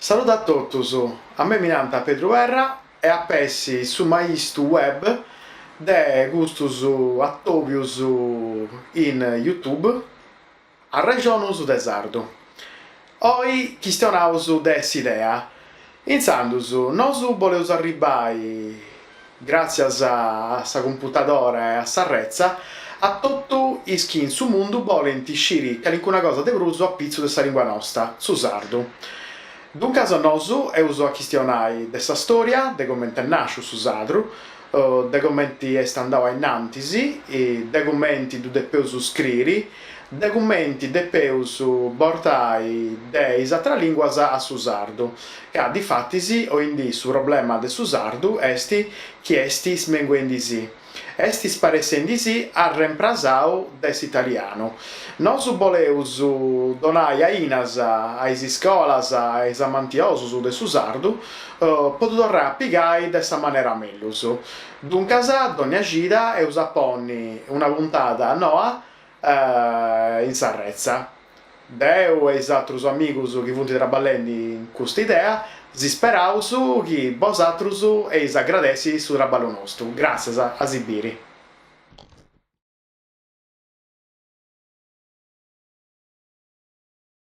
Saluto a tutti, a me mi nanta Pedro Verra e a pessi su maistu web de gustus attobius in YouTube a regionus de Sardu. Oi chistionaus de s'idea. Insandus, nosu voleus arribai, grazias a sa computadora e a s'arrezza, a tottu is chi in su mundu volenti sciri calincuna cosa de prusu a pizzu de sa lingua nostra, su sardu. Duncas nosu eus a chistionai de sa storia, de commenti è nasciu su sardu, de commenti est andau a innantisi, de commenti du depeus scriri, de commenti depeus portai de is atra linguas a su sardu, ca di fattisi oindì su problema de su sardu esti chi estis menguendisi. Estis paresendisi a remprasau des italiano. Nosu voleus donai a inas, a is iscolas, a is amantiosus de su sardu, potu torrai a pigai de sa manera mellus. Duncas, donnia gida eus a ponni una puntata noa in s'arrezza. Deu e is atrus amigus chi funt traballendi in custa idea, si speraus chi vos atrus eis agradessi su traballu nostru. Grazias a sibiri.